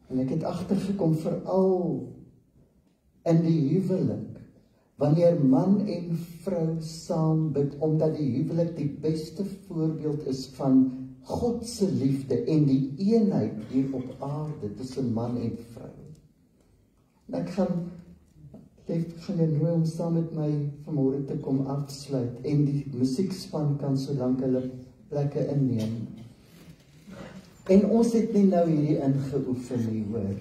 En ek het agtergekom veral in die huwelik, wanneer man en vrou saam bid, omdat die huwelik die beste voorbeeld is van God se liefde en die eenheid hier op aarde tussen man en vrou. En ek gaan jou nooi om saam met my vanmôre te kom afsluit, en die musiekspan kan solank hulle plekke inneem. En ons het nie nou hierdie ingeoefen nie, hoor.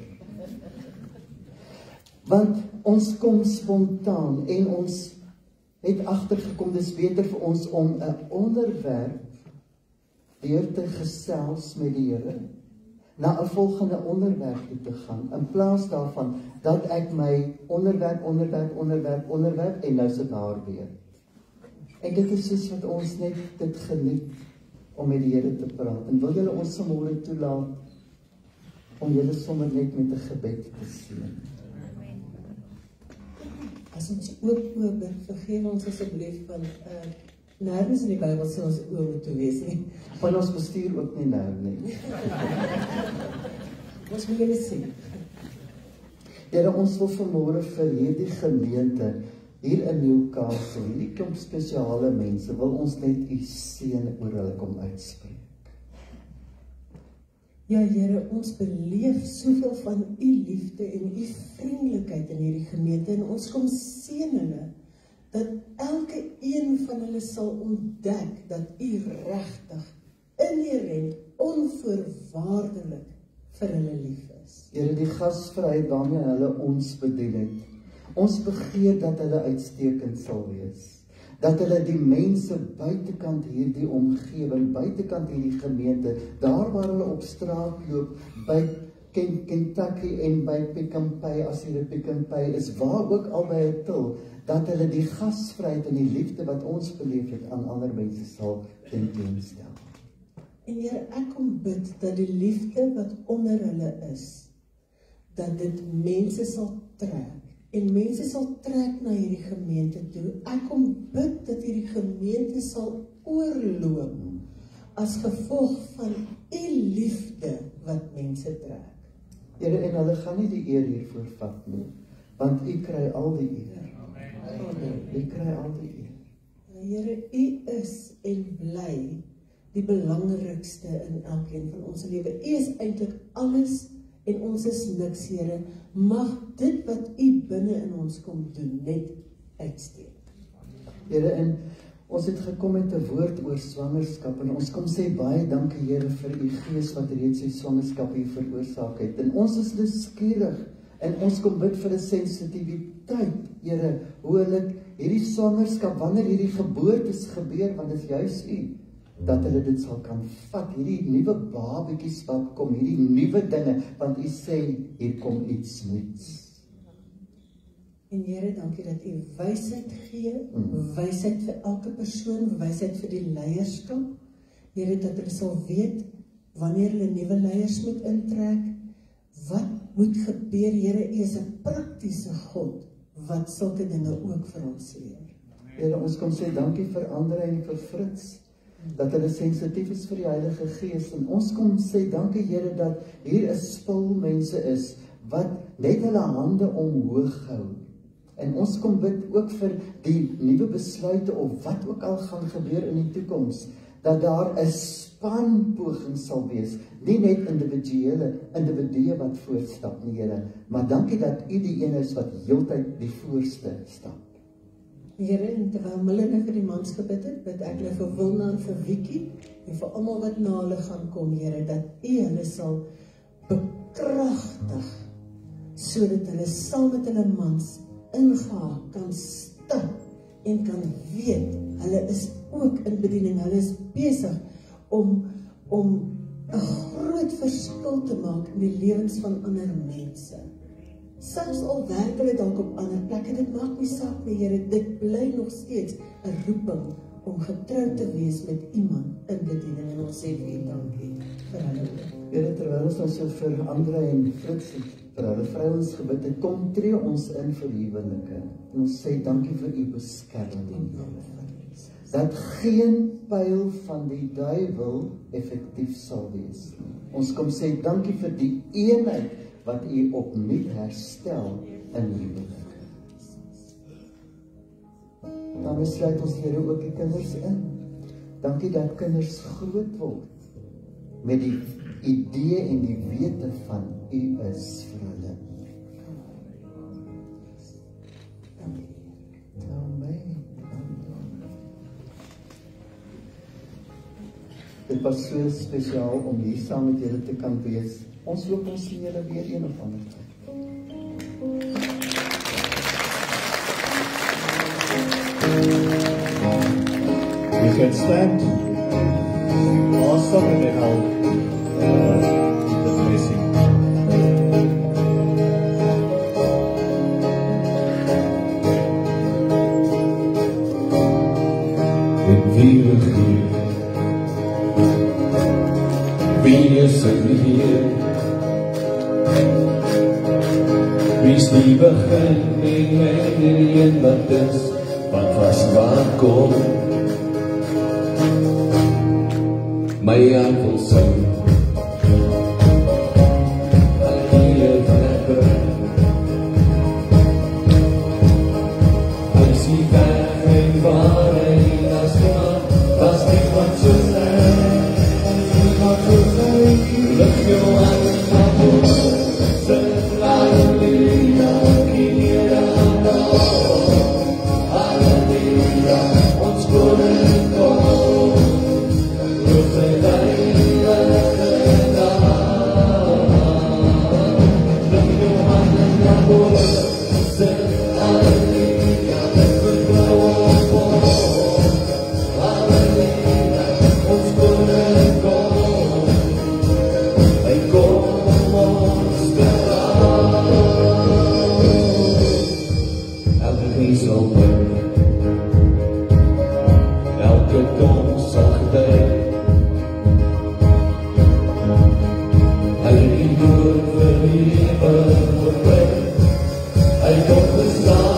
Want ons kom spontaan, en ons het agtergekom, dis beter vir ons om 'n onderwerp deur te gesels met die Here, na 'n volgende onderwerp toe te gaan, in plaas daarvan dat ek my onderwerp, en nou sit haar weer. En dit is soos wat ons net dit geniet om met die Here te praat. En wil julle ons vanmôre toelaat om julle sommer net met 'n gebed te seën. As ons oop vergeef ons asseblief van nergens in die Bybel sê ons oor moet toe wees nie. Van ons bestuur ook nie nou nie. Ons moet julle sien. Here, ons wil vanmôre vir hierdie gemeente hier in Newcastle, hierdie klomp spesiale mense, wil ons net u seën oor hulle kom uitspreek. Ja, Here, ons beleef soveel van u liefde en u vriendelikheid in hierdie gemeente en ons kom seën hulle dat elke een van hulle sal ontdek dat u regtig, inherent, onvoorwaardelik vir hulle lief is. Here, die gasvryheid waarmee hulle ons bedien het, ons begeer dat hulle uitstekend sal wees. Dat hulle die mense buitekant hierdie omgewing, buitekant hierdie gemeente, daar waar hulle op straat loop, by Kentucky en by Pick n Pay, as hier 'n Pick n Pay is, waar ook al by 'n til, dat hulle die gasvryheid en die liefde wat ons beleef het aan ander mense sal tentoonstel. En Here, ek kom bid dat die liefde wat onder hulle is, dat dit mense sal trek. En mense sal trek na hierdie gemeente toe. Ek kom bid dat hierdie gemeente sal oorloop as gevolg van u liefde wat mense trek. Here, en hulle gaan nie die eer hiervoor vat nie, want u kry al die eer. U kry al die eer. Here, u is en bly die belangrikste in elkeen van ons lewe. U is eintlik alles en ons is niks, Here. Mag dit wat u binne in ons kom doen, net uitsteek. Here, en ons het gekom met 'n woord oor swangerskap, en ons kom sê baie dankie, Here, vir u gees wat reeds die swangerskap hier veroorsaak het. En ons is nuuskierig, en ons kom bid vir 'n sensitiwiteit, Here, hoe hulle hierdie swangerskap, wanneer hierdie geboortes gebeur, want dit is juis u, dat hulle dit sal kan vat, hierdie nuwe babatjies wat kom, hierdie nuwe dinge, want u sê, hier kom iets nuuts. En Here, dankie dat u wysheid gee, wysheid vir elke persoon, wysheid vir die leierskap. Here, dat hulle sal weet, wanneer hulle nuwe leiers moet intrek, wat moet gebeur. Here, u is 'n praktiese God, wat sulke dinge ook vir ons leer. Here, ons kom sê dankie vir Andre en vir Fritz, dat hulle sensitief is vir die Heilige Gees, en ons kom sê dankie, Here, dat hier 'n spul mense is, wat net hulle hande omhoog hou, en ons kom bid ook vir die nuwe besluite, of wat ook al gaan gebeur in die toekoms, dat daar 'n spanpoging sal wees, nie net individue wat voorstap nie, Here, maar dankie dat u die een is wat heeltyd die voorste stap. Here, en terwyl Mille nou vir die mans gebid het, bid ek nou vir Wilna en vir Wiekie, en vir almal wat na hulle gaan kom, Here, dat u hulle sal bekragtig, sodat hulle saam met hulle mans ingehaak kan stap, en kan weet, hulle is ook in bediening, hulle is besig om 'n groot verskil te maak in die lewens van ander mense. Selfs al werk hulle dalk op ander plekke, dit maak nie saak nie, Here, dit bly nog steeds 'n roeping om getrou te wees met iemand in bediening, en ons sê vir u dankie vir hulle. Here, terwyl ons so vir Andre en Fritz vir hulle vrouens gebid het, kom tree ons in vir huwelike, en ons sê dankie vir u beskerming, dat geen pyl van die duiwel effektief sal wees. Ons kom sê dankie vir die eenheid wat u opnuut herstel in huwelike. Dan sluit ons, Here, ook die kinders in. Dankie dat kinders groot word met die idee en die wete van u is vir hulle. Amen. Dit was so spesiaal om hier saam met julle te kan wees. Ons hoop ons sien julle weer een of ander tyd. You can stand. Awesome, and then I'll the blessing. die begin met die een wat is, wat was waar kom. My hart wil sing, Halleluja verder. As die weg en waarheid, as niemand soos hy, lig jou aan en na voor, sing Halleluja, Here aan Halleluja, ons koning kom, loof sy heilige naam. Lig jou aan en na voor, sing Halleluja, vertrouw op ons, Halleluja, ons koning kom, hy kom ons berouw. Elke knie sal buig, elke tong sal getuig, hy die dood vir lewe voorbij, hy kom bestaan.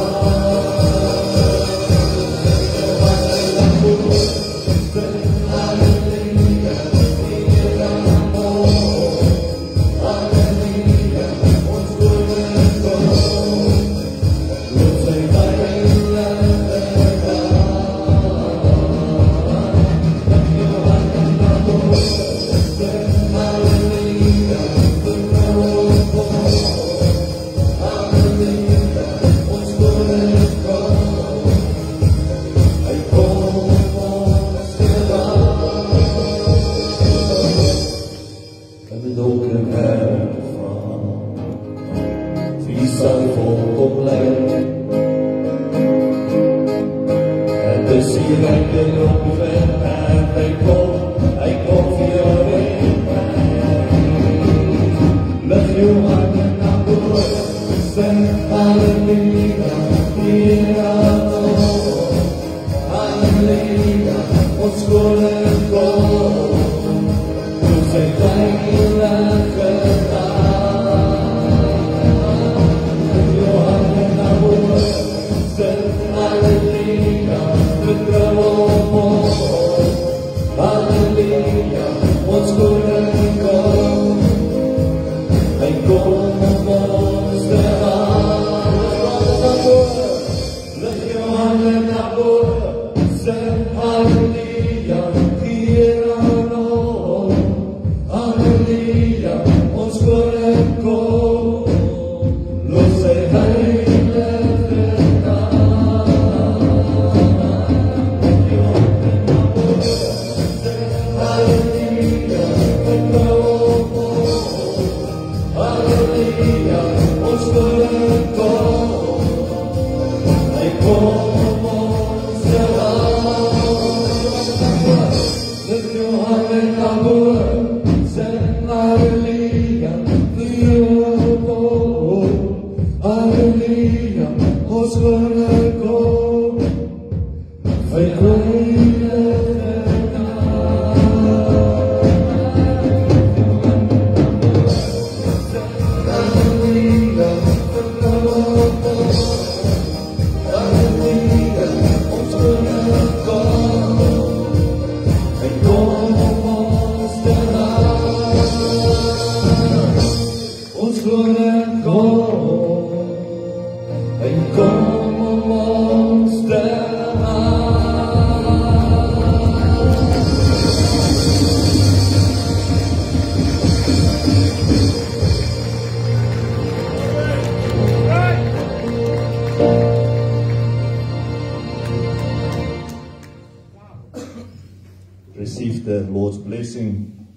Receive the Lord's blessing.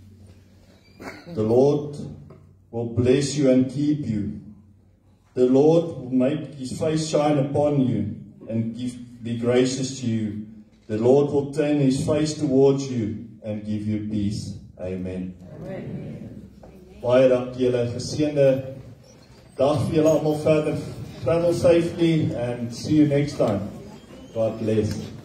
The Lord will bless you and keep you. The Lord will make his face shine upon you and be gracious to you. The Lord will turn his face towards you and give you peace. Amen. Amen. Baie dankie julle, geseënde dag vir julle almal verder. Travel safely and see you next time. God bless.